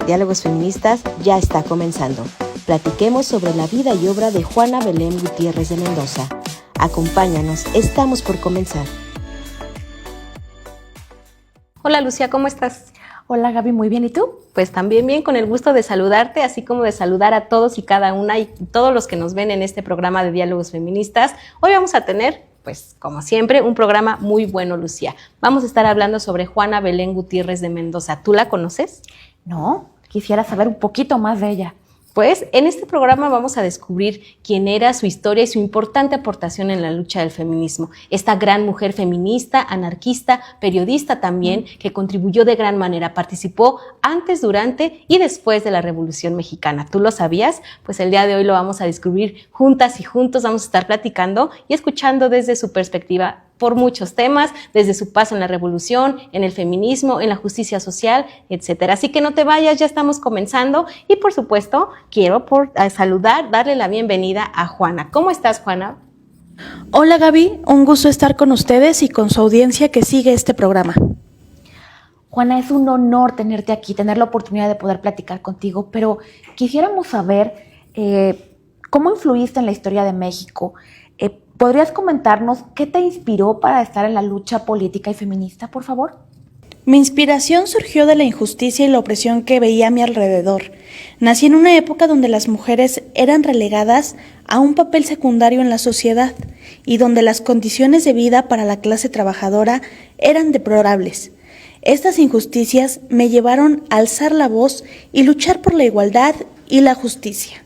Diálogos Feministas ya está comenzando. Platiquemos sobre la vida y obra de Juana Belén Gutiérrez de Mendoza. Acompáñanos, estamos por comenzar. Hola Lucía, ¿cómo estás? Hola Gaby, muy bien, ¿y tú? Pues también bien, con el gusto de saludarte, así como de saludar a todos y cada una y todos los que nos ven en este programa de Diálogos Feministas. Hoy vamos a tener, pues como siempre, un programa muy bueno, Lucía. Vamos a estar hablando sobre Juana Belén Gutiérrez de Mendoza. ¿Tú la conoces? No, quisiera saber un poquito más de ella. Pues en este programa vamos a descubrir quién era, su historia y su importante aportación en la lucha del feminismo. Esta gran mujer feminista, anarquista, periodista también, que contribuyó de gran manera, participó antes, durante y después de la Revolución Mexicana. ¿Tú lo sabías? Pues el día de hoy lo vamos a descubrir juntas y juntos, vamos a estar platicando y escuchando desde su perspectiva por muchos temas, desde su paso en la revolución, en el feminismo, en la justicia social, etcétera. Así que no te vayas, ya estamos comenzando y por supuesto quiero saludar, darle la bienvenida a Juana. ¿Cómo estás, Juana? Hola Gaby, un gusto estar con ustedes y con su audiencia que sigue este programa. Juana, es un honor tenerte aquí, tener la oportunidad de poder platicar contigo, pero quisiéramos saber cómo influiste en la historia de México. ¿Podrías comentarnos qué te inspiró para estar en la lucha política y feminista, por favor? Mi inspiración surgió de la injusticia y la opresión que veía a mi alrededor. Nací en una época donde las mujeres eran relegadas a un papel secundario en la sociedad y donde las condiciones de vida para la clase trabajadora eran deplorables. Estas injusticias me llevaron a alzar la voz y luchar por la igualdad y la justicia.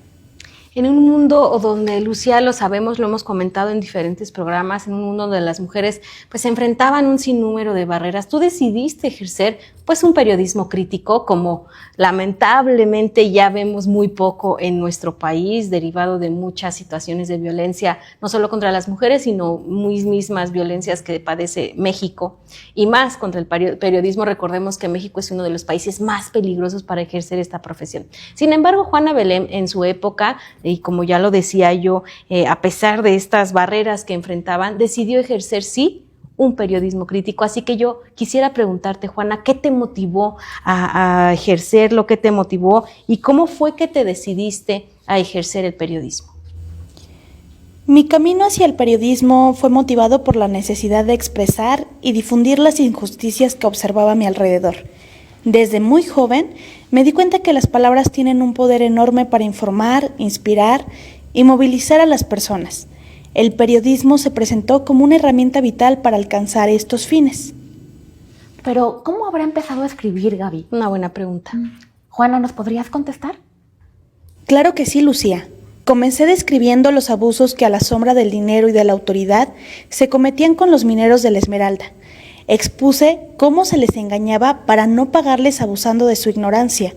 En un mundo donde, Lucía, lo sabemos, lo hemos comentado en diferentes programas, en un mundo donde las mujeres pues se enfrentaban un sinnúmero de barreras, tú decidiste ejercer pues un periodismo crítico, como lamentablemente ya vemos muy poco en nuestro país, derivado de muchas situaciones de violencia, no solo contra las mujeres, sino muy mismas violencias que padece México, y más contra el periodismo. Recordemos que México es uno de los países más peligrosos para ejercer esta profesión. Sin embargo, Juana Belén en su época, y como ya lo decía yo, a pesar de estas barreras que enfrentaban, decidió ejercer, sí, un periodismo crítico. Así que yo quisiera preguntarte, Juana, ¿qué te motivó a ejercerlo? ¿Qué te motivó? ¿Y cómo fue que te decidiste a ejercer el periodismo? Mi camino hacia el periodismo fue motivado por la necesidad de expresar y difundir las injusticias que observaba a mi alrededor. Desde muy joven me di cuenta que las palabras tienen un poder enorme para informar, inspirar y movilizar a las personas. El periodismo se presentó como una herramienta vital para alcanzar estos fines. Pero, ¿cómo habrá empezado a escribir, Gaby? Una buena pregunta. Juana, ¿nos podrías contestar? Claro que sí, Lucía. Comencé describiendo los abusos que a la sombra del dinero y de la autoridad se cometían con los mineros de la Esmeralda. Expuse cómo se les engañaba para no pagarles abusando de su ignorancia.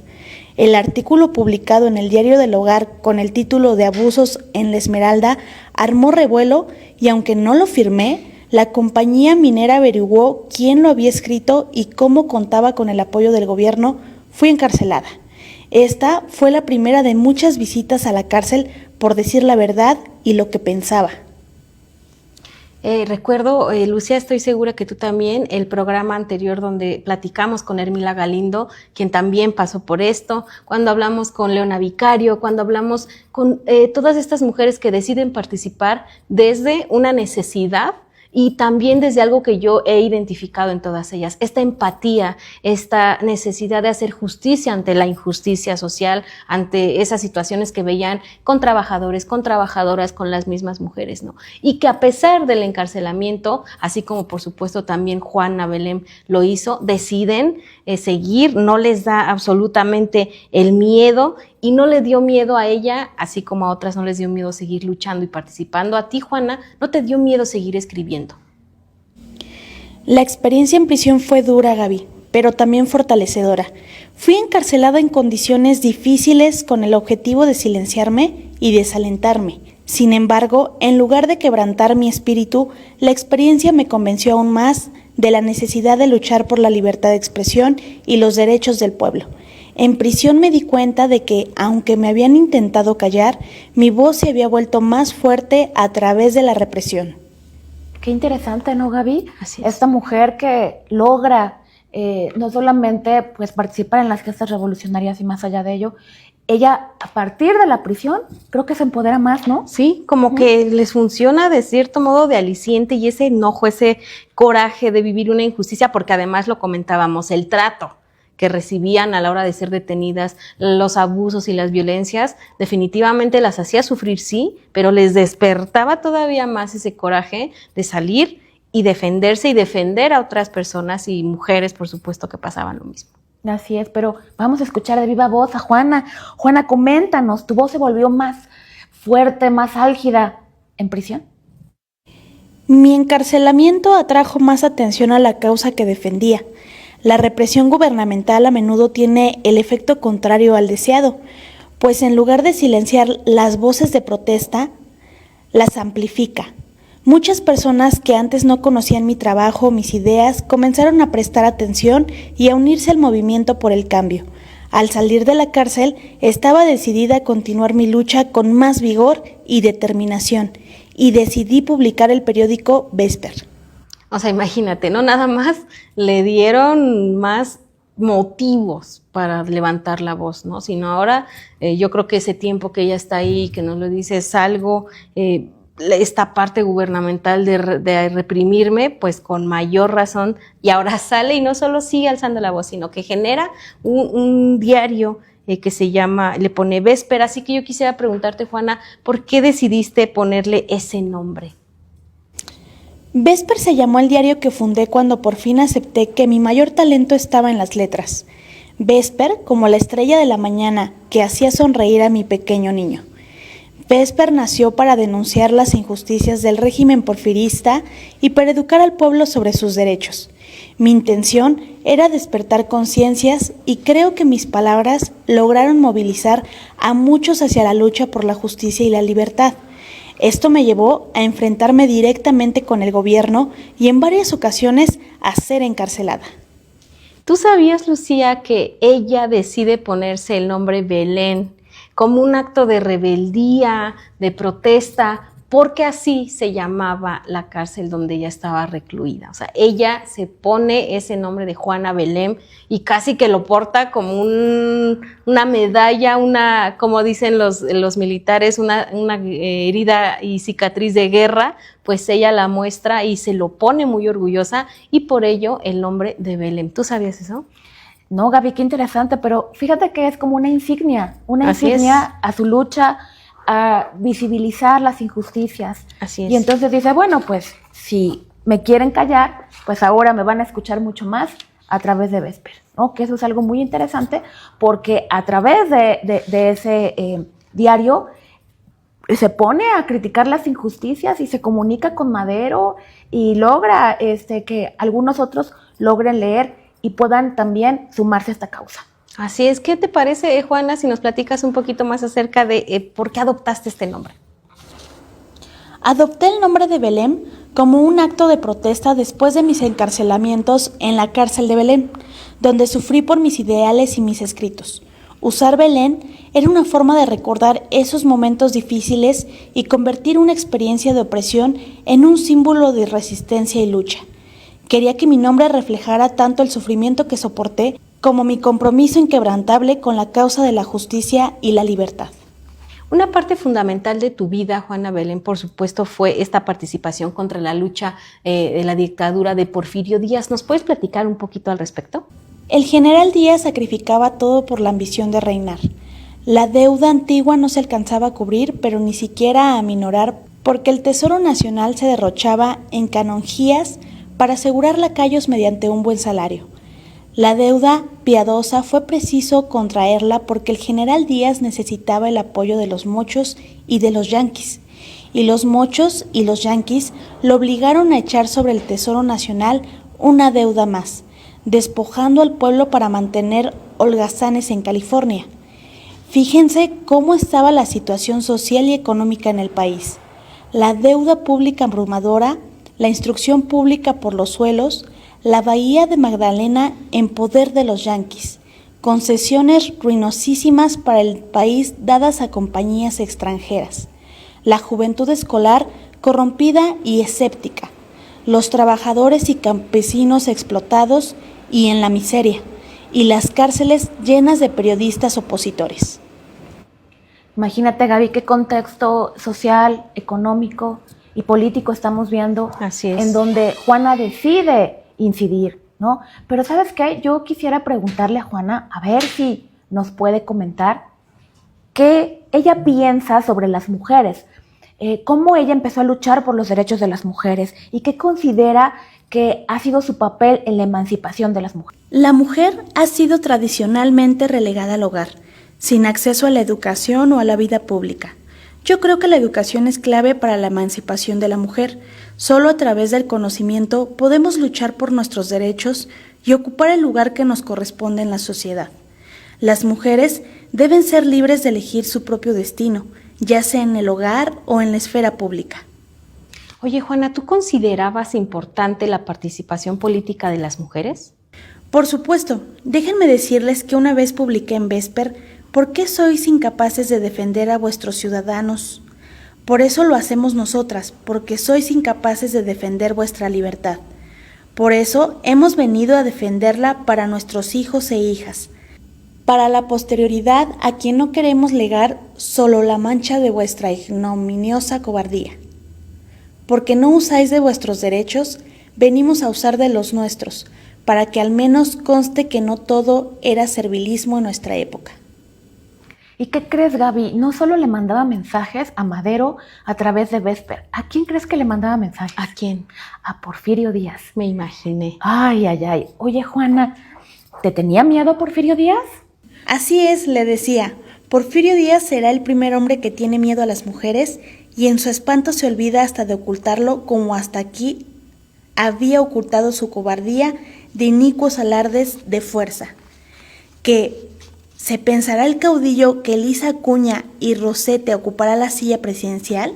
El artículo publicado en el Diario del Hogar con el título de Abusos en la Esmeralda armó revuelo y aunque no lo firmé, la compañía minera averiguó quién lo había escrito y cómo contaba con el apoyo del gobierno, fui encarcelada. Esta fue la primera de muchas visitas a la cárcel por decir la verdad y lo que pensaba. Recuerdo, Lucía, estoy segura que tú también, el programa anterior donde platicamos con Hermila Galindo, quien también pasó por esto, cuando hablamos con Leona Vicario, cuando hablamos con todas estas mujeres que deciden participar desde una necesidad y también desde algo que yo he identificado en todas ellas, esta empatía, esta necesidad de hacer justicia ante la injusticia social, ante esas situaciones que veían con trabajadores, con trabajadoras, con las mismas mujeres, ¿no? Y que a pesar del encarcelamiento, así como por supuesto también Juana Belén lo hizo, deciden seguir, no les da absolutamente el miedo. Y no le dio miedo a ella, así como a otras no les dio miedo seguir luchando y participando. A ti, Juana, ¿no te dio miedo seguir escribiendo? La experiencia en prisión fue dura, Gaby, pero también fortalecedora. Fui encarcelada en condiciones difíciles con el objetivo de silenciarme y desalentarme. Sin embargo, en lugar de quebrantar mi espíritu, la experiencia me convenció aún más de la necesidad de luchar por la libertad de expresión y los derechos del pueblo. En prisión me di cuenta de que, aunque me habían intentado callar, mi voz se había vuelto más fuerte a través de la represión. Qué interesante, ¿no, Gaby? Así es. Esta mujer que logra no solamente pues participar en las gestas revolucionarias y más allá de ello, ella a partir de la prisión creo que se empodera más, ¿no? Sí, como que les funciona de cierto modo de aliciente y ese enojo, ese coraje de vivir una injusticia, porque además lo comentábamos, el trato que recibían a la hora de ser detenidas, los abusos y las violencias, definitivamente las hacía sufrir, sí, pero les despertaba todavía más ese coraje de salir y defenderse y defender a otras personas y mujeres, por supuesto, que pasaban lo mismo. Así es, pero vamos a escuchar de viva voz a Juana. Juana, coméntanos, ¿tu voz se volvió más fuerte, más álgida en prisión? Mi encarcelamiento atrajo más atención a la causa que defendía. La represión gubernamental a menudo tiene el efecto contrario al deseado, pues en lugar de silenciar las voces de protesta, las amplifica. Muchas personas que antes no conocían mi trabajo o mis ideas comenzaron a prestar atención y a unirse al movimiento por el cambio. Al salir de la cárcel, estaba decidida a continuar mi lucha con más vigor y determinación, y decidí publicar el periódico Vesper. O sea, imagínate, no nada más le dieron más motivos para levantar la voz, ¿no? Sino ahora yo creo que ese tiempo que ella está ahí, que nos lo dice, es algo, esta parte gubernamental de reprimirme, pues con mayor razón, y ahora sale y no solo sigue alzando la voz, sino que genera un diario que se llama, le pone Vesper. Así que yo quisiera preguntarte, Juana, ¿por qué decidiste ponerle ese nombre? Vesper se llamó el diario que fundé cuando por fin acepté que mi mayor talento estaba en las letras. Vesper como la estrella de la mañana que hacía sonreír a mi pequeño niño. Vesper nació para denunciar las injusticias del régimen porfirista y para educar al pueblo sobre sus derechos. Mi intención era despertar conciencias y creo que mis palabras lograron movilizar a muchos hacia la lucha por la justicia y la libertad. Esto me llevó a enfrentarme directamente con el gobierno y en varias ocasiones a ser encarcelada. ¿Tú sabías, Lucía, que ella decide ponerse el nombre Belén como un acto de rebeldía, de protesta, porque así se llamaba la cárcel donde ella estaba recluida? O sea, ella se pone ese nombre de Juana Belén y casi que lo porta como una medalla, como dicen los militares, una herida y cicatriz de guerra, pues ella la muestra y se lo pone muy orgullosa, y por ello el nombre de Belén. ¿Tú sabías eso? No, Gaby, qué interesante, pero fíjate que es como una insignia a su lucha, a visibilizar las injusticias. Así es. Y entonces dice, bueno, pues si me quieren callar, pues ahora me van a escuchar mucho más a través de Vesper, ¿no? Que eso es algo muy interesante, porque a través de ese diario se pone a criticar las injusticias y se comunica con Madero y logra que algunos otros logren leer y puedan también sumarse a esta causa. Así es. ¿Qué te parece, Juana, si nos platicas un poquito más acerca de por qué adoptaste este nombre? Adopté el nombre de Belén como un acto de protesta después de mis encarcelamientos en la cárcel de Belén, donde sufrí por mis ideales y mis escritos. Usar Belén era una forma de recordar esos momentos difíciles y convertir una experiencia de opresión en un símbolo de resistencia y lucha. Quería que mi nombre reflejara tanto el sufrimiento que soporté como mi compromiso inquebrantable con la causa de la justicia y la libertad. Una parte fundamental de tu vida, Juana Belén, por supuesto, fue esta participación contra la lucha de la dictadura de Porfirio Díaz. ¿Nos puedes platicar un poquito al respecto? El general Díaz sacrificaba todo por la ambición de reinar. La deuda antigua no se alcanzaba a cubrir, pero ni siquiera a aminorar, porque el Tesoro Nacional se derrochaba en canonjías para asegurar lacayos mediante un buen salario. La deuda piadosa fue preciso contraerla porque el general Díaz necesitaba el apoyo de los mochos y de los yanquis, y los mochos y los yanquis lo obligaron a echar sobre el Tesoro Nacional una deuda más, despojando al pueblo para mantener holgazanes en California. Fíjense cómo estaba la situación social y económica en el país. La deuda pública abrumadora, la instrucción pública por los suelos, la bahía de Magdalena en poder de los yanquis, concesiones ruinosísimas para el país dadas a compañías extranjeras, la juventud escolar corrompida y escéptica, los trabajadores y campesinos explotados y en la miseria, y las cárceles llenas de periodistas opositores. Imagínate, Gaby, qué contexto social, económico y político estamos viendo. Así es. En donde Juana decide incidir, ¿no? Pero ¿sabes qué? Yo quisiera preguntarle a Juana, a ver si nos puede comentar qué ella piensa sobre las mujeres, cómo ella empezó a luchar por los derechos de las mujeres y qué considera que ha sido su papel en la emancipación de las mujeres. La mujer ha sido tradicionalmente relegada al hogar, sin acceso a la educación o a la vida pública. Yo creo que la educación es clave para la emancipación de la mujer. Solo a través del conocimiento podemos luchar por nuestros derechos y ocupar el lugar que nos corresponde en la sociedad. Las mujeres deben ser libres de elegir su propio destino, ya sea en el hogar o en la esfera pública. Oye, Juana, ¿tú considerabas importante la participación política de las mujeres? Por supuesto, déjenme decirles que una vez publiqué en Vesper ¿por qué sois incapaces de defender a vuestros ciudadanos? Por eso lo hacemos nosotras, porque sois incapaces de defender vuestra libertad. Por eso hemos venido a defenderla para nuestros hijos e hijas, para la posterioridad a quien no queremos legar solo la mancha de vuestra ignominiosa cobardía. Porque no usáis de vuestros derechos, venimos a usar de los nuestros, para que al menos conste que no todo era servilismo en nuestra época. ¿Y qué crees, Gaby? No solo le mandaba mensajes a Madero a través de Vesper. ¿A quién crees que le mandaba mensajes? ¿A quién? A Porfirio Díaz. Me imaginé. Ay, ay, ay. Oye, Juana, ¿te tenía miedo Porfirio Díaz? Así es, le decía. Porfirio Díaz será el primer hombre que tiene miedo a las mujeres y en su espanto se olvida hasta de ocultarlo, como hasta aquí había ocultado su cobardía de inicuos alardes de fuerza. Que ¿se pensará el caudillo que Elisa Acuña y Rosete ocupará la silla presidencial?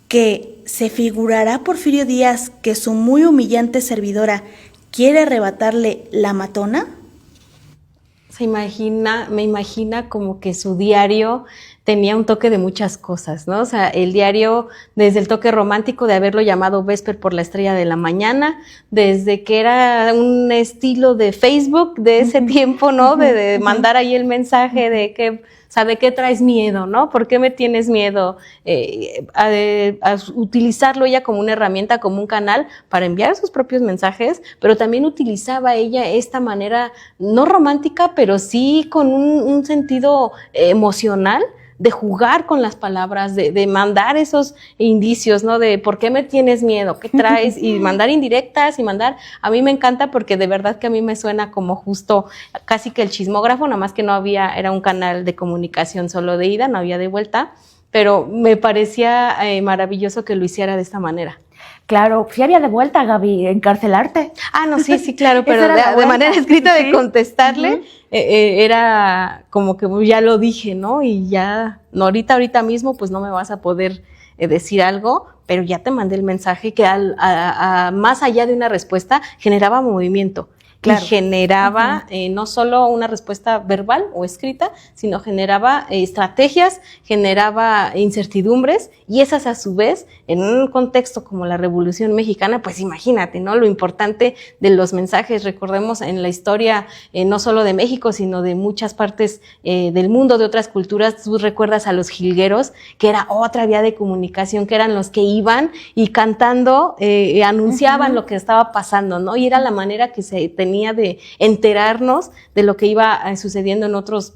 ¿Que se figurará Porfirio Díaz que su muy humillante servidora quiere arrebatarle la matona? Me imagina como que su diario tenía un toque de muchas cosas, ¿no? O sea, el diario, desde el toque romántico de haberlo llamado Vesper por la estrella de la mañana, desde que era un estilo de Facebook de ese tiempo, ¿no? De mandar ahí el mensaje de que, ¿sabe qué traes miedo, no? ¿Por qué me tienes miedo? A utilizarlo ella como una herramienta, como un canal para enviar sus propios mensajes, pero también utilizaba ella esta manera, no romántica, pero sí con un sentido emocional, de jugar con las palabras, de mandar esos indicios, ¿no? De ¿por qué me tienes miedo? ¿Qué traes? Y mandar indirectas y mandar, a mí me encanta porque de verdad que a mí me suena como justo casi que el chismógrafo, nada más que no había, era un canal de comunicación solo de ida, no había de vuelta, pero me parecía maravilloso que lo hiciera de esta manera. Claro, sí había de vuelta, Gaby, encarcelarte. Ah, no, sí, claro, pero de manera escrita de contestarle, era como que ya lo dije, ¿no? Y ya, no, ahorita mismo, pues no me vas a poder decir algo, pero ya te mandé el mensaje que más allá de una respuesta, generaba movimiento. Claro. Y generaba no solo una respuesta verbal o escrita, sino generaba estrategias, generaba incertidumbres, y esas a su vez, en un contexto como la Revolución Mexicana, pues imagínate, ¿no? Lo importante de los mensajes. Recordemos en la historia, no solo de México, sino de muchas partes del mundo, de otras culturas. Tú recuerdas a los jilgueros, que era otra vía de comunicación, que eran los que iban y cantando anunciaban lo que estaba pasando, ¿no? Y era la manera que se tenía de enterarnos de lo que iba sucediendo en otros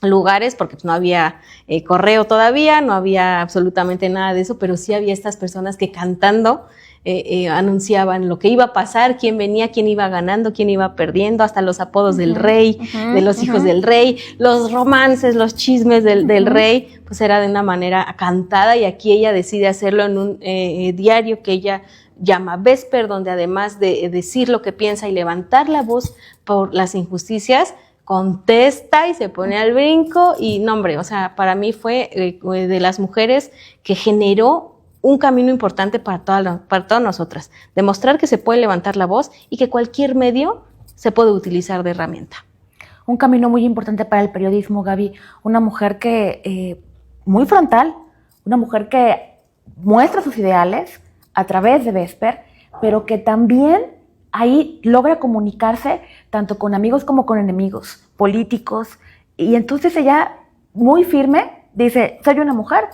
lugares, porque pues no había correo todavía, no había absolutamente nada de eso, pero sí había estas personas que cantando anunciaban lo que iba a pasar, quién venía, quién iba ganando, quién iba perdiendo, hasta los apodos del rey, de los hijos del rey, los romances, los chismes del rey, pues era de una manera cantada, y aquí ella decide hacerlo en un diario que ella llama Vesper, donde además de decir lo que piensa y levantar la voz por las injusticias, contesta y se pone al brinco. Y no, hombre, o sea, para mí fue de las mujeres que generó un camino importante para todas nosotras, demostrar que se puede levantar la voz y que cualquier medio se puede utilizar de herramienta. Un camino muy importante para el periodismo, Gaby, una mujer que muy frontal, una mujer que muestra sus ideales a través de Vesper, pero que también ahí logra comunicarse tanto con amigos como con enemigos políticos. Y entonces ella, muy firme, dice, soy una mujer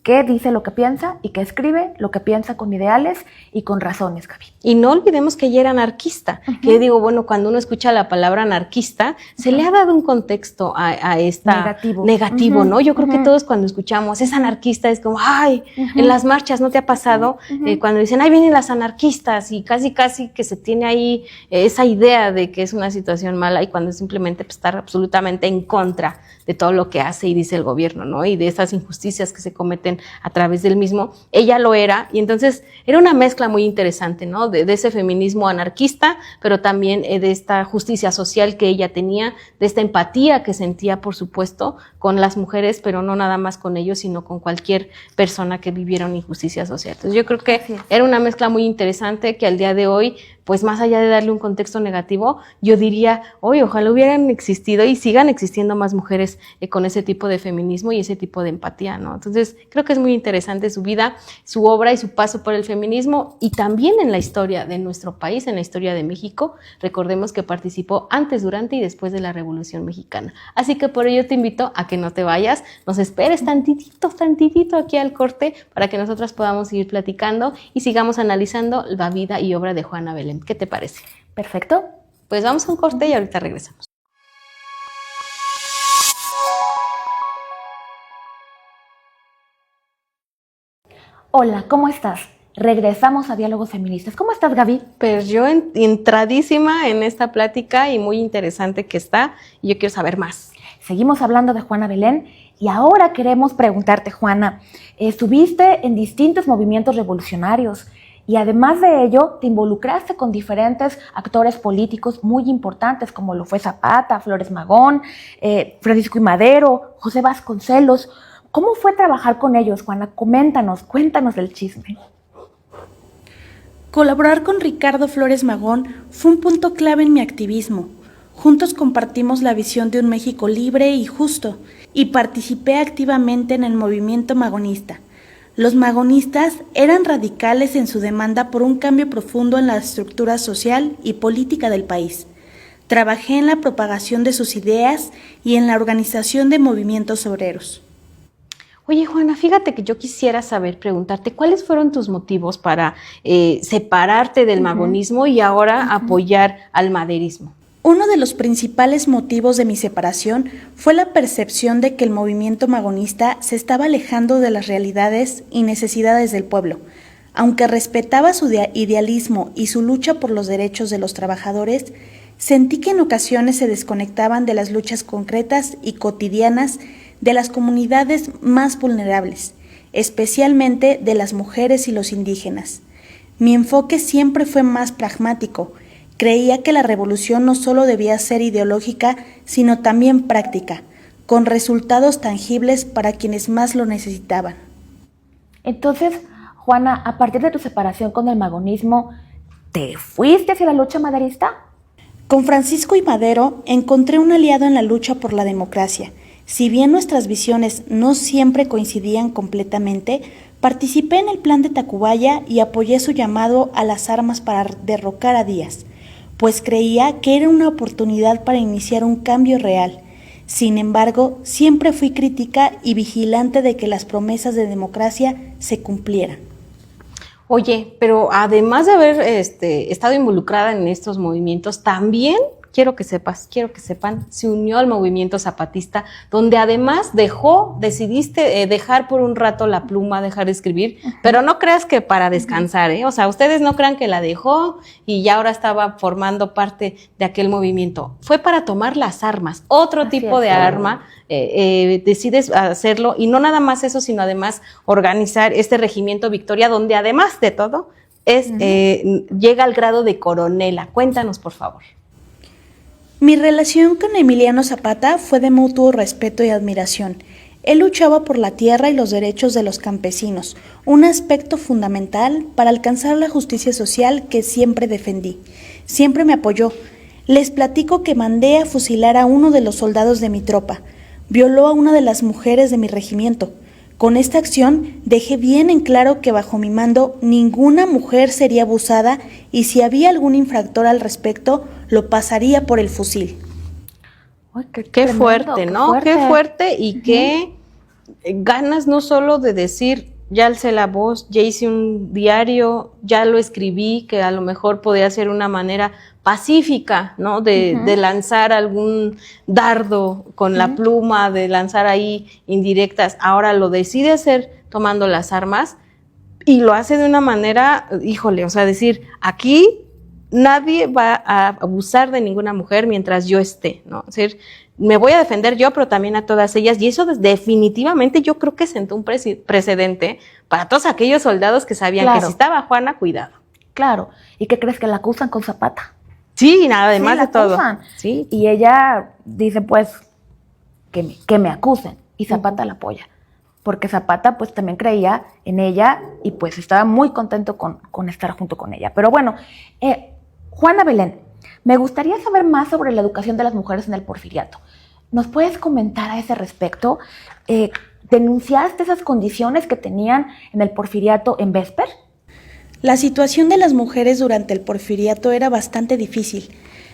que dice lo que piensa y que escribe lo que piensa con ideales y con razones, Gaby. Y no olvidemos que ella era anarquista, que digo, bueno, cuando uno escucha la palabra anarquista, se le ha dado un contexto a esta negativo, ¿no? Yo creo que todos cuando escuchamos es anarquista, es como, ay, en las marchas, ¿no te ha pasado? Cuando dicen, ay, vienen las anarquistas, y casi que se tiene ahí esa idea de que es una situación mala, y cuando simplemente pues, estar absolutamente en contra de todo lo que hace y dice el gobierno, ¿no? Y de esas injusticias que se cometen a través del mismo. Ella lo era, y entonces era una mezcla muy interesante, ¿no? De ese feminismo anarquista, pero también de esta justicia social que ella tenía, de esta empatía que sentía, por supuesto, con las mujeres, pero no nada más con ellos, sino con cualquier persona que viviera una injusticia social. Entonces yo creo que era una mezcla muy interesante que al día de hoy, pues más allá de darle un contexto negativo, yo diría, oye, ojalá hubieran existido y sigan existiendo más mujeres con ese tipo de feminismo y ese tipo de empatía, ¿no? Entonces, creo que es muy interesante su vida, su obra y su paso por el feminismo, y también en la historia de nuestro país, en la historia de México. Recordemos que participó antes, durante y después de la Revolución Mexicana. Así que por ello te invito a que no te vayas, nos esperes tantitito aquí al corte para que nosotras podamos seguir platicando y sigamos analizando la vida y obra de Juana Belén. ¿Qué te parece? Perfecto. Pues vamos a un corte y ahorita regresamos. Hola, ¿cómo estás? Regresamos a Diálogos Feministas. ¿Cómo estás, Gaby? Pues yo entradísima en esta plática y muy interesante que está, y yo quiero saber más. Seguimos hablando de Juana Belén y ahora queremos preguntarte, Juana, estuviste en distintos movimientos revolucionarios y además de ello te involucraste con diferentes actores políticos muy importantes como lo fue Zapata, Flores Magón, Francisco I. Madero, José Vasconcelos. ¿Cómo fue trabajar con ellos, Juana? Cuéntanos del chisme. Colaborar con Ricardo Flores Magón fue un punto clave en mi activismo. Juntos compartimos la visión de un México libre y justo, y participé activamente en el movimiento magonista. Los magonistas eran radicales en su demanda por un cambio profundo en la estructura social y política del país. Trabajé en la propagación de sus ideas y en la organización de movimientos obreros. Oye, Juana, fíjate que yo quisiera preguntarte, ¿cuáles fueron tus motivos para separarte del magonismo y ahora apoyar al maderismo? Uno de los principales motivos de mi separación fue la percepción de que el movimiento magonista se estaba alejando de las realidades y necesidades del pueblo. Aunque respetaba su idealismo y su lucha por los derechos de los trabajadores, sentí que en ocasiones se desconectaban de las luchas concretas y cotidianas de las comunidades más vulnerables, especialmente de las mujeres y los indígenas. Mi enfoque siempre fue más pragmático. Creía que la revolución no solo debía ser ideológica, sino también práctica, con resultados tangibles para quienes más lo necesitaban. Entonces, Juana, a partir de tu separación con el magonismo, ¿te fuiste hacia la lucha maderista? Con Francisco I. Madero encontré un aliado en la lucha por la democracia. Si bien nuestras visiones no siempre coincidían completamente, participé en el plan de Tacubaya y apoyé su llamado a las armas para derrocar a Díaz, pues creía que era una oportunidad para iniciar un cambio real. Sin embargo, siempre fui crítica y vigilante de que las promesas de democracia se cumplieran. Oye, pero además de haber estado involucrada en estos movimientos, también quiero que sepan, se unió al movimiento zapatista, donde además decidiste dejar por un rato la pluma, dejar de escribir, pero no creas que para descansar, ¿eh? O sea, ustedes no crean que la dejó y ya ahora estaba formando parte de aquel movimiento. Fue para tomar las armas, otro tipo de arma, decides hacerlo, y no nada más eso, sino además organizar este regimiento Victoria, donde además de todo, llega al grado de coronela. Cuéntanos, por favor. Mi relación con Emiliano Zapata fue de mutuo respeto y admiración. Él luchaba por la tierra y los derechos de los campesinos, un aspecto fundamental para alcanzar la justicia social que siempre defendí. Siempre me apoyó. Les platico que mandé a fusilar a uno de los soldados de mi tropa. Violó a una de las mujeres de mi regimiento. Con esta acción dejé bien en claro que bajo mi mando ninguna mujer sería abusada y si había algún infractor al respecto, lo pasaría por el fusil. Uy, Qué tremendo, fuerte, ¿no? Qué fuerte y qué ganas no solo de decir, ya alcé la voz, ya hice un diario, ya lo escribí, que a lo mejor podía ser una manera pacífica, ¿no? De lanzar algún dardo con la pluma, de lanzar ahí indirectas. Ahora lo decide hacer tomando las armas y lo hace de una manera, híjole, o sea, decir, aquí nadie va a abusar de ninguna mujer mientras yo esté, ¿no? Es decir, me voy a defender yo, pero también a todas ellas, y eso definitivamente yo creo que sentó un precedente para todos aquellos soldados que sabían que si estaba Juana, cuidado. Claro, ¿y qué crees? Que la acusan con Zapata. Sí, nada, además Sí, la de todo. acusan. Sí. Y ella dice, pues, que me acusen, y Zapata la apoya, porque Zapata pues también creía en ella y pues estaba muy contento con estar junto con ella. Pero bueno, Juana Belén, me gustaría saber más sobre la educación de las mujeres en el Porfiriato. ¿Nos puedes comentar a ese respecto? ¿Denunciaste esas condiciones que tenían en el Porfiriato en Vesper? La situación de las mujeres durante el Porfiriato era bastante difícil.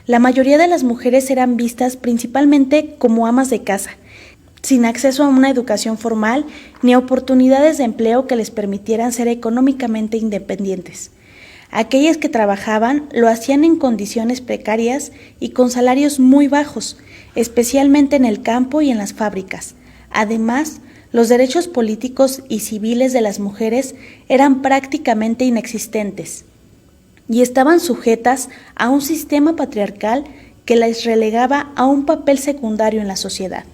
La mayoría de las mujeres eran vistas principalmente como amas de casa, sin acceso a una educación formal ni oportunidades de empleo que les permitieran ser económicamente independientes. Aquellas que trabajaban lo hacían en condiciones precarias y con salarios muy bajos, especialmente en el campo y en las fábricas. Además, los derechos políticos y civiles de las mujeres eran prácticamente inexistentes y estaban sujetas a un sistema patriarcal que las relegaba a un papel secundario en la sociedad.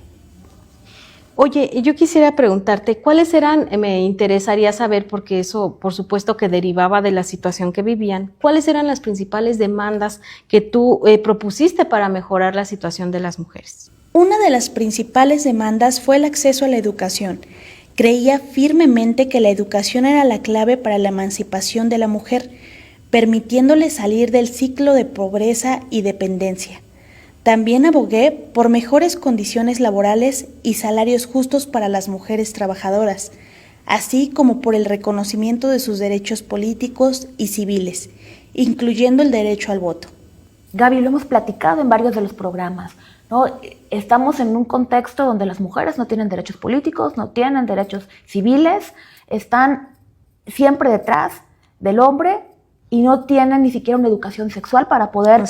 Oye, yo quisiera preguntarte, ¿cuáles eran, me interesaría saber, porque eso por supuesto que derivaba de la situación que vivían, cuáles eran las principales demandas que tú propusiste para mejorar la situación de las mujeres? Una de las principales demandas fue el acceso a la educación. Creía firmemente que la educación era la clave para la emancipación de la mujer, permitiéndole salir del ciclo de pobreza y dependencia. También abogué por mejores condiciones laborales y salarios justos para las mujeres trabajadoras, así como por el reconocimiento de sus derechos políticos y civiles, incluyendo el derecho al voto. Gaby, lo hemos platicado en varios de los programas, ¿no? Estamos en un contexto donde las mujeres no tienen derechos políticos, no tienen derechos civiles, están siempre detrás del hombre y no tienen ni siquiera una educación sexual para poder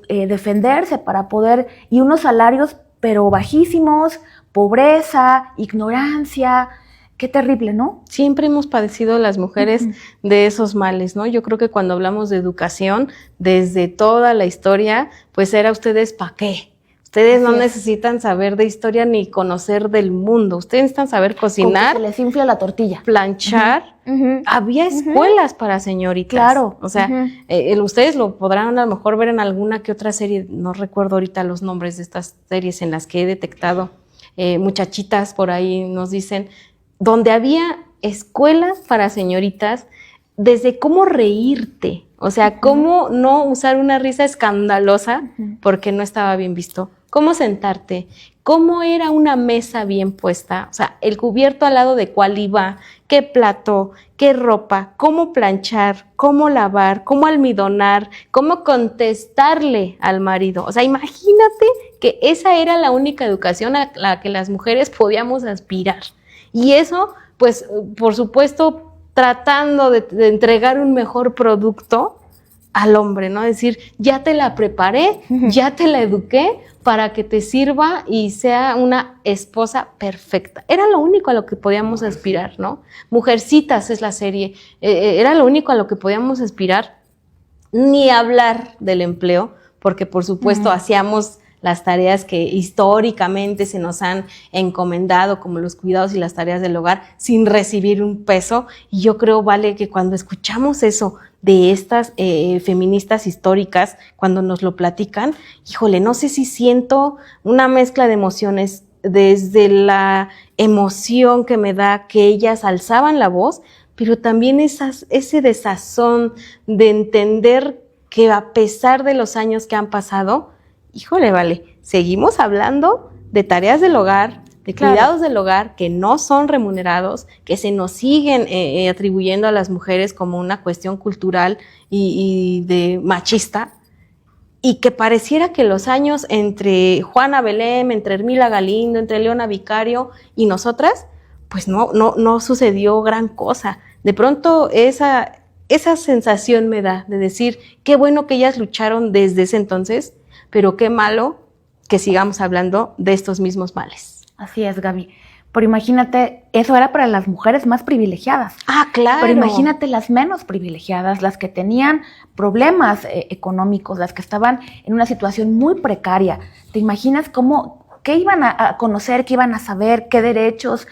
defenderse, para poder, y unos salarios pero bajísimos, pobreza, ignorancia. Qué terrible, ¿no? Siempre hemos padecido las mujeres de esos males, ¿no? Yo creo que cuando hablamos de educación, desde toda la historia, pues era ustedes ¿para qué? Ustedes no necesitan saber de historia ni conocer del mundo. Ustedes necesitan saber cocinar. Como que se les infla la tortilla. Planchar. Había escuelas para señoritas. Claro. O sea, ustedes lo podrán a lo mejor ver en alguna que otra serie. No recuerdo ahorita los nombres de estas series en las que he detectado. Muchachitas por ahí nos dicen, donde había escuelas para señoritas, desde cómo reírte. O sea, cómo no usar una risa escandalosa porque no estaba bien visto. Cómo sentarte, cómo era una mesa bien puesta, o sea, el cubierto al lado de cuál iba, qué plato, qué ropa, cómo planchar, cómo lavar, cómo almidonar, cómo contestarle al marido. O sea, imagínate que esa era la única educación a la que las mujeres podíamos aspirar. Y eso, pues, por supuesto, tratando de entregar un mejor producto al hombre, ¿no? Decir, ya te la preparé, ya te la eduqué para que te sirva y sea una esposa perfecta. Era lo único a lo que podíamos aspirar, ¿no? Mujercitas es la serie, era lo único a lo que podíamos aspirar, ni hablar del empleo, porque por supuesto hacíamos las tareas que históricamente se nos han encomendado, como los cuidados y las tareas del hogar, sin recibir un peso. Y yo creo, Vale, que cuando escuchamos eso de estas feministas históricas, cuando nos lo platican, híjole, no sé si siento una mezcla de emociones, desde la emoción que me da que ellas alzaban la voz, pero también ese desazón de entender que a pesar de los años que han pasado, híjole, Vale, seguimos hablando de tareas del hogar, de Claro. cuidados del hogar que no son remunerados, que se nos siguen atribuyendo a las mujeres como una cuestión cultural y de machista, y que pareciera que los años entre Juana Belém, entre Hermila Galindo, entre Leona Vicario y nosotras, pues no sucedió gran cosa. De pronto esa sensación me da de decir, qué bueno que ellas lucharon desde ese entonces, pero qué malo que sigamos hablando de estos mismos males. Así es, Gaby. Pero imagínate, eso era para las mujeres más privilegiadas. Ah, claro. Pero imagínate las menos privilegiadas, las que tenían problemas económicos, las que estaban en una situación muy precaria. ¿Te imaginas qué iban a conocer, qué iban a saber, qué derechos?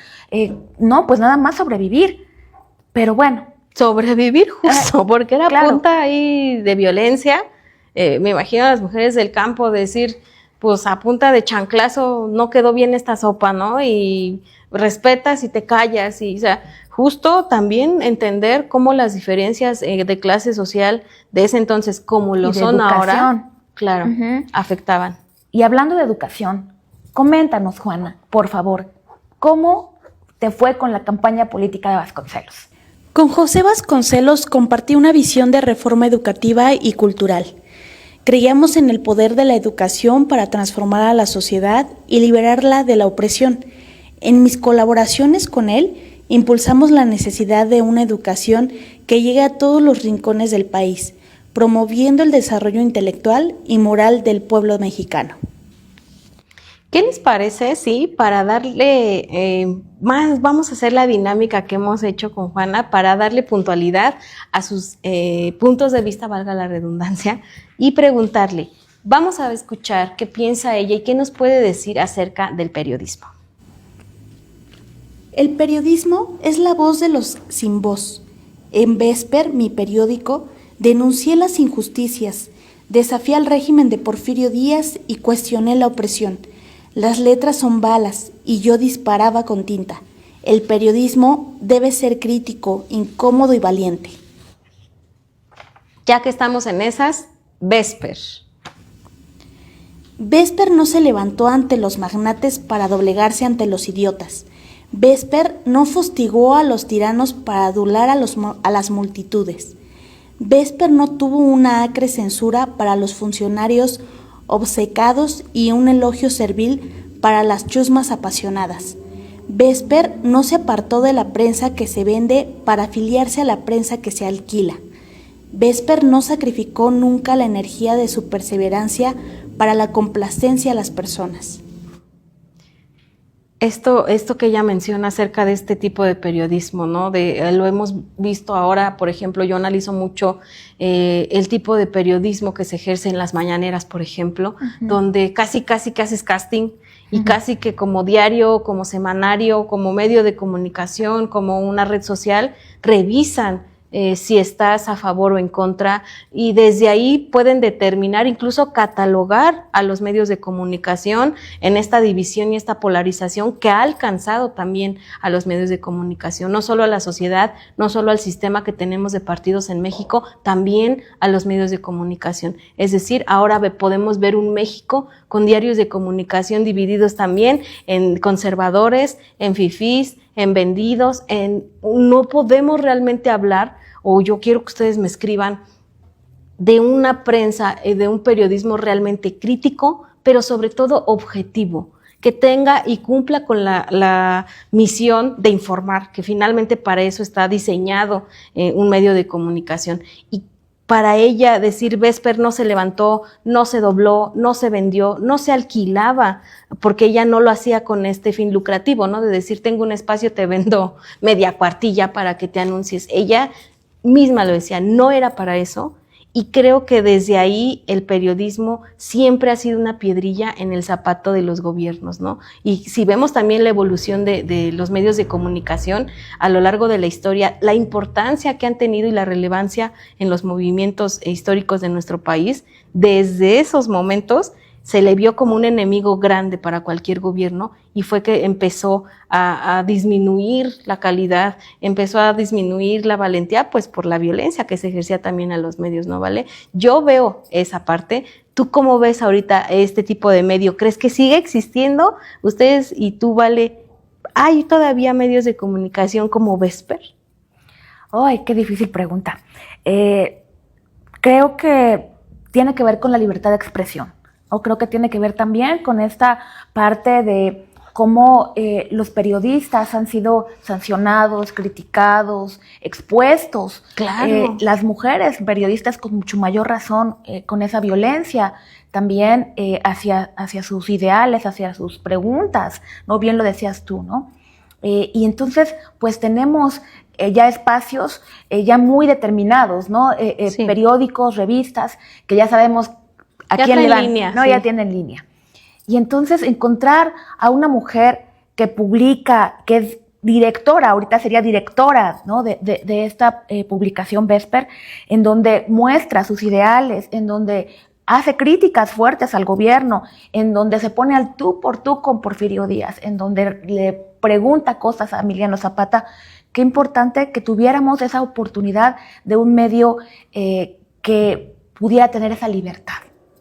No, pues nada más sobrevivir. Pero bueno. Sobrevivir justo, porque era claro. punta ahí de violencia. Me imagino a las mujeres del campo decir, pues a punta de chanclazo no quedó bien esta sopa, ¿no? Y respetas y te callas. Y, o sea, justo también entender cómo las diferencias de clase social de ese entonces, como lo son ahora, claro, afectaban. Y hablando de educación, coméntanos, Juana, por favor, ¿cómo te fue con la campaña política de Vasconcelos? Con José Vasconcelos compartí una visión de reforma educativa y cultural. Creíamos en el poder de la educación para transformar a la sociedad y liberarla de la opresión. En mis colaboraciones con él, impulsamos la necesidad de una educación que llegue a todos los rincones del país, promoviendo el desarrollo intelectual y moral del pueblo mexicano. ¿Qué les parece, sí, para darle más, vamos a hacer la dinámica que hemos hecho con Juana, para darle puntualidad a sus puntos de vista, valga la redundancia, y preguntarle, vamos a escuchar qué piensa ella y qué nos puede decir acerca del periodismo. El periodismo es la voz de los sin voz. En Vesper, mi periódico, denuncié las injusticias, desafié al régimen de Porfirio Díaz y cuestioné la opresión. Las letras son balas y yo disparaba con tinta. El periodismo debe ser crítico, incómodo y valiente. Ya que estamos en esas, Vesper. Vesper no se levantó ante los magnates para doblegarse ante los idiotas. Vesper no fustigó a los tiranos para adular a las multitudes. Vesper no tuvo una acre censura para los funcionarios obcecados y un elogio servil para las chusmas apasionadas. Vesper no se apartó de la prensa que se vende para afiliarse a la prensa que se alquila. Vesper no sacrificó nunca la energía de su perseverancia para la complacencia a las personas. Esto que ella menciona acerca de este tipo de periodismo, ¿no? Lo hemos visto ahora, por ejemplo, yo analizo mucho el tipo de periodismo que se ejerce en las mañaneras, por ejemplo, donde casi haces casting y casi que como diario, como semanario, como medio de comunicación, como una red social, revisan si estás a favor o en contra, y desde ahí pueden determinar, incluso catalogar a los medios de comunicación en esta división y esta polarización que ha alcanzado también a los medios de comunicación, no solo a la sociedad, no solo al sistema que tenemos de partidos en México, también a los medios de comunicación. Es decir, ahora podemos ver un México con diarios de comunicación divididos también en conservadores, en fifís, en vendidos, no podemos realmente hablar, o yo quiero que ustedes me escriban, de una prensa, de un periodismo realmente crítico, pero sobre todo objetivo, que tenga y cumpla con la misión de informar, que finalmente para eso está diseñado un medio de comunicación. Y para ella decir Vesper no se levantó, no se dobló, no se vendió, no se alquilaba, porque ella no lo hacía con este fin lucrativo, ¿no? De decir, tengo un espacio, te vendo media cuartilla para que te anuncies. Ella misma lo decía, no era para eso, y creo que desde ahí el periodismo siempre ha sido una piedrilla en el zapato de los gobiernos, ¿no? Y si vemos también la evolución de los medios de comunicación a lo largo de la historia, la importancia que han tenido y la relevancia en los movimientos históricos de nuestro país, desde esos momentos se le vio como un enemigo grande para cualquier gobierno, y fue que empezó a disminuir la calidad, empezó a disminuir la valentía, pues por la violencia que se ejercía también a los medios, ¿no vale? Yo veo esa parte, ¿Tú cómo ves ahorita este tipo de medio? ¿Crees que sigue existiendo? Ustedes y tú, Vale, ¿hay todavía medios de comunicación como Vesper? ¡Ay, qué difícil pregunta! Creo que tiene que ver con la libertad de expresión, o creo que tiene que ver también con esta parte de cómo los periodistas han sido sancionados, criticados, expuestos. Claro. Las mujeres periodistas con mucho mayor razón, con esa violencia también hacia sus ideales, hacia sus preguntas, ¿no? Bien lo decías tú, ¿no? Y entonces, pues tenemos ya espacios ya muy determinados, ¿no? Sí. Periódicos, revistas, que ya sabemos a quién le dan, línea, ¿no? sí. Ya tienen línea. Y entonces encontrar a una mujer que publica, que es directora, ahorita sería directora, ¿no? de esta publicación Vesper, en donde muestra sus ideales, en donde hace críticas fuertes al gobierno, en donde se pone al tú por tú con Porfirio Díaz, en donde le pregunta cosas a Emiliano Zapata. Qué importante que tuviéramos esa oportunidad de un medio que pudiera tener esa libertad.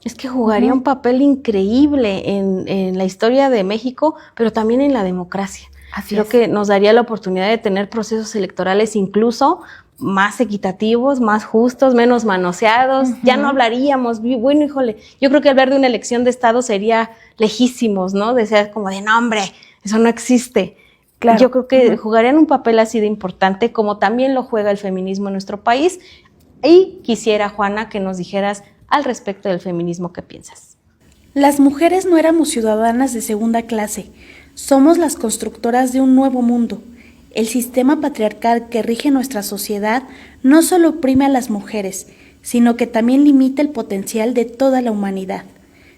Es que jugaría un papel increíble en la historia de México, pero también en la democracia. Creo que nos daría la oportunidad de tener procesos electorales incluso más equitativos, más justos, menos manoseados. Ya no hablaríamos, bueno, híjole, yo creo que hablar de una elección de Estado sería lejísimos, ¿no? De ser como de, no, hombre, eso no existe. Claro. Yo creo que jugarían un papel así de importante, como también lo juega el feminismo en nuestro país. Y quisiera, Juana, que nos dijeras al respecto del feminismo, ¿qué piensas? Las mujeres no éramos ciudadanas de segunda clase, somos las constructoras de un nuevo mundo. El sistema patriarcal que rige nuestra sociedad no solo oprime a las mujeres, sino que también limita el potencial de toda la humanidad.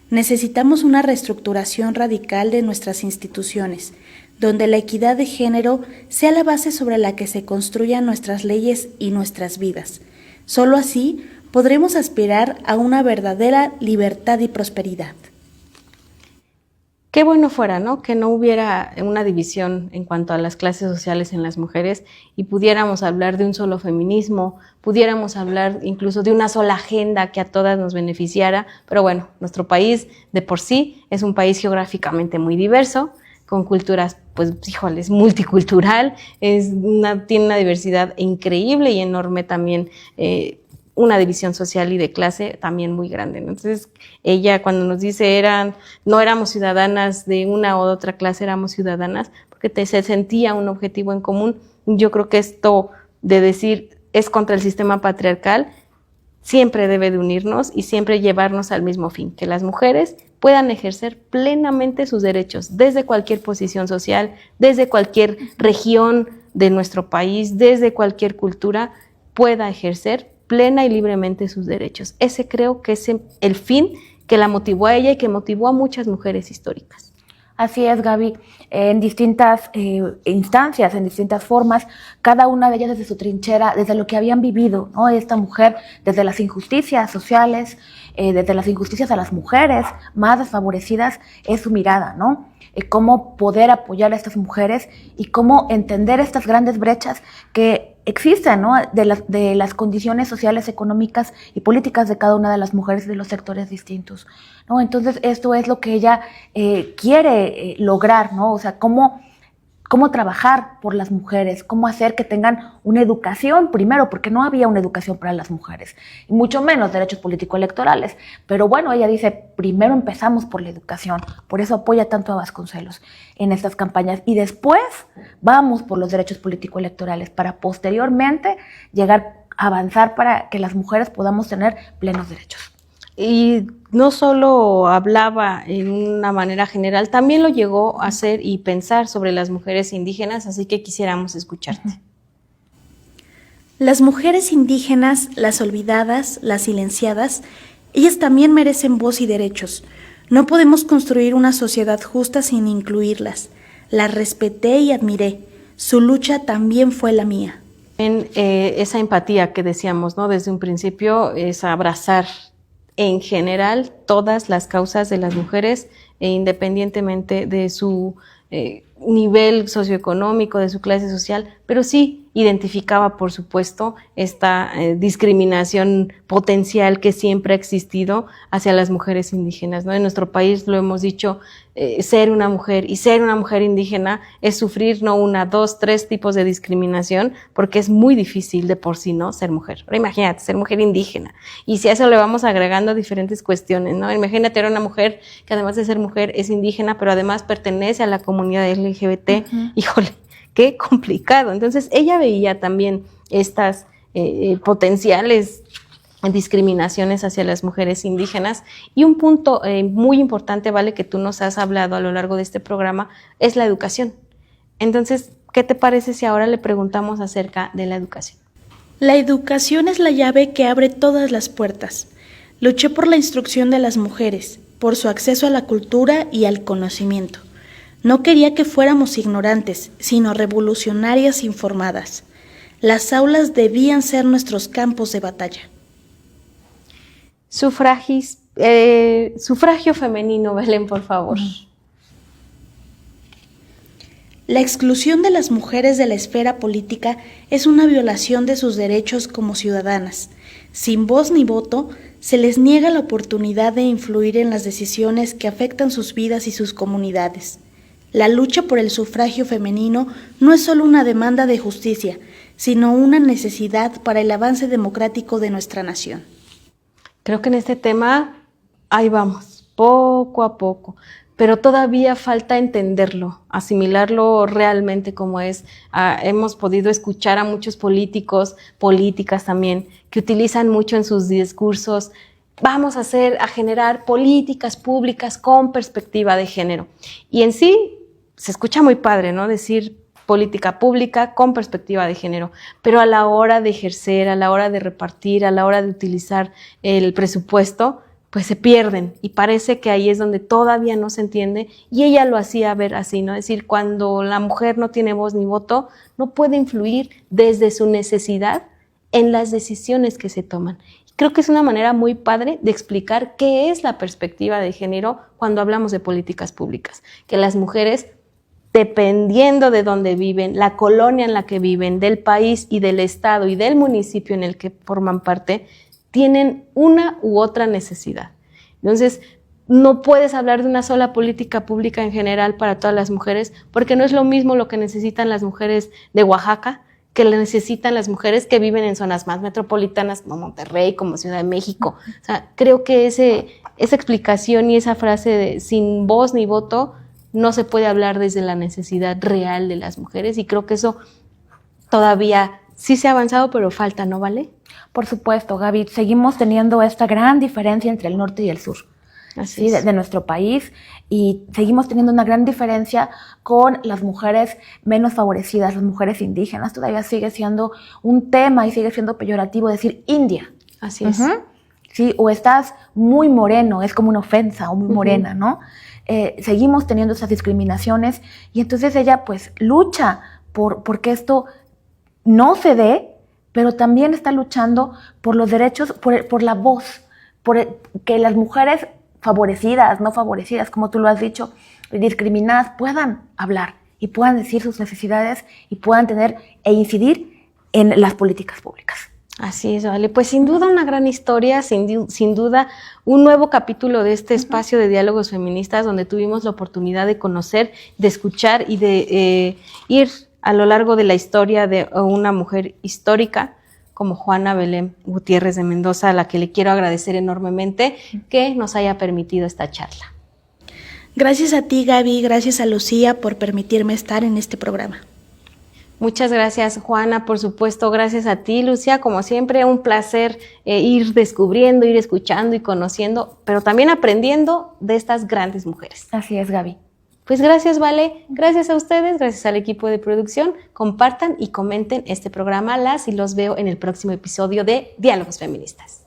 Necesitamos una reestructuración radical de nuestras instituciones, donde la equidad de género sea la base sobre la que se construyan nuestras leyes y nuestras vidas. Solo así podremos aspirar a una verdadera libertad y prosperidad. Qué bueno fuera, ¿no? Que no hubiera una división en cuanto a las clases sociales en las mujeres y pudiéramos hablar de un solo feminismo, pudiéramos hablar incluso de una sola agenda que a todas nos beneficiara, pero bueno, nuestro país de por sí es un país geográficamente muy diverso, con culturas, pues, híjoles, multicultural, tiene una diversidad increíble y enorme también, una división social y de clase también muy grande, ¿no? Entonces, ella cuando nos dice no éramos ciudadanas de una u otra clase, éramos ciudadanas porque se sentía un objetivo en común. Yo creo que esto de decir es contra el sistema patriarcal siempre debe de unirnos y siempre llevarnos al mismo fin, que las mujeres puedan ejercer plenamente sus derechos desde cualquier posición social, desde cualquier región de nuestro país, desde cualquier cultura, pueda ejercer plena y libremente sus derechos. Ese creo que es el fin que la motivó a ella y que motivó a muchas mujeres históricas. Así es, Gaby, en distintas instancias, en distintas formas, cada una de ellas desde su trinchera, desde lo que habían vivido, ¿no? Esta mujer, desde las injusticias sociales, desde las injusticias a las mujeres más desfavorecidas, es su mirada, ¿no? Cómo poder apoyar a estas mujeres y cómo entender estas grandes brechas que existen, ¿no? de las condiciones sociales, económicas y políticas de cada una de las mujeres de los sectores distintos, ¿no? Entonces, esto es lo que ella quiere lograr, ¿no? O sea, cómo trabajar por las mujeres, cómo hacer que tengan una educación primero, porque no había una educación para las mujeres, y mucho menos derechos político-electorales. Pero bueno, ella dice, primero empezamos por la educación, por eso apoya tanto a Vasconcelos en estas campañas, y después vamos por los derechos político-electorales, para posteriormente llegar a avanzar para que las mujeres podamos tener plenos derechos. Y no solo hablaba en una manera general, también lo llegó a hacer y pensar sobre las mujeres indígenas, así que quisiéramos escucharte. Las mujeres indígenas, las olvidadas, las silenciadas, ellas también merecen voz y derechos. No podemos construir una sociedad justa sin incluirlas. Las respeté y admiré. Su lucha también fue la mía. Esa empatía que decíamos, ¿no? Desde un principio es abrazar en general todas las causas de las mujeres, independientemente de su nivel socioeconómico, de su clase social, pero sí identificaba, por supuesto, esta discriminación potencial que siempre ha existido hacia las mujeres indígenas, ¿no? En nuestro país lo hemos dicho, ser una mujer y ser una mujer indígena es sufrir no una, dos, tres tipos de discriminación, porque es muy difícil de por sí, ¿no? Ser mujer. Ahora imagínate, ser mujer indígena. Y si a eso le vamos agregando diferentes cuestiones, ¿no? Imagínate era una mujer que además de ser mujer es indígena, pero además pertenece a la comunidad LGBT. Híjole, qué complicado. Entonces, ella veía también estas potenciales discriminaciones hacia las mujeres indígenas. Y un punto muy importante, Vale, que tú nos has hablado a lo largo de este programa, es la educación. Entonces, ¿qué te parece si ahora le preguntamos acerca de la educación? La educación es la llave que abre todas las puertas. Luché por la instrucción de las mujeres, por su acceso a la cultura y al conocimiento. No quería que fuéramos ignorantes, sino revolucionarias informadas. Las aulas debían ser nuestros campos de batalla. Sufragio femenino, Belén, por favor. La exclusión de las mujeres de la esfera política es una violación de sus derechos como ciudadanas. Sin voz ni voto, se les niega la oportunidad de influir en las decisiones que afectan sus vidas y sus comunidades. La lucha por el sufragio femenino no es solo una demanda de justicia, sino una necesidad para el avance democrático de nuestra nación. Creo que en este tema, ahí vamos, poco a poco, pero todavía falta entenderlo, asimilarlo realmente como es. Hemos podido escuchar a muchos políticos, políticas también, que utilizan mucho en sus discursos: vamos a generar políticas públicas con perspectiva de género. Y en sí, se escucha muy padre, ¿no? Decir política pública con perspectiva de género, pero a la hora de ejercer, a la hora de repartir, a la hora de utilizar el presupuesto, pues se pierden, y parece que ahí es donde todavía no se entiende, y ella lo hacía ver así, ¿no? Es decir, cuando la mujer no tiene voz ni voto, no puede influir desde su necesidad en las decisiones que se toman. Creo que es una manera muy padre de explicar qué es la perspectiva de género cuando hablamos de políticas públicas, que las mujeres, dependiendo de dónde viven, la colonia en la que viven, del país y del estado y del municipio en el que forman parte, tienen una u otra necesidad. Entonces, no puedes hablar de una sola política pública en general para todas las mujeres, porque no es lo mismo lo que necesitan las mujeres de Oaxaca que le necesitan las mujeres que viven en zonas más metropolitanas como Monterrey, como Ciudad de México. O sea, creo que esa explicación y esa frase de sin voz ni voto no se puede hablar desde la necesidad real de las mujeres, y creo que eso todavía sí se ha avanzado, pero falta, ¿no, Vale? Por supuesto, Gaby, seguimos teniendo esta gran diferencia entre el norte y el sur. ¿Sí? de nuestro país, y seguimos teniendo una gran diferencia con las mujeres menos favorecidas, las mujeres indígenas. Todavía sigue siendo un tema y sigue siendo peyorativo decir india. Así es. Sí, o estás muy moreno, es como una ofensa, o muy morena, ¿no? Seguimos teniendo esas discriminaciones, y entonces ella pues lucha porque esto no se dé, pero también está luchando por los derechos, por la voz, por que las mujeres favorecidas, no favorecidas, como tú lo has dicho, discriminadas, puedan hablar y puedan decir sus necesidades y puedan tener e incidir en las políticas públicas. Así es, Vale. Pues sin duda una gran historia, sin duda un nuevo capítulo de este espacio de diálogos feministas, donde tuvimos la oportunidad de conocer, de escuchar y de ir a lo largo de la historia de una mujer histórica como Juana Belén Gutiérrez de Mendoza, a la que le quiero agradecer enormemente que nos haya permitido esta charla. Gracias a ti, Gaby, gracias a Lucía por permitirme estar en este programa. Muchas gracias, Juana, por supuesto, gracias a ti, Lucía, como siempre, un placer ir descubriendo, ir escuchando y conociendo, pero también aprendiendo de estas grandes mujeres. Así es, Gaby. Pues gracias, Vale, gracias a ustedes, gracias al equipo de producción. Compartan y comenten este programa. Las y los veo en el próximo episodio de Diálogos Feministas.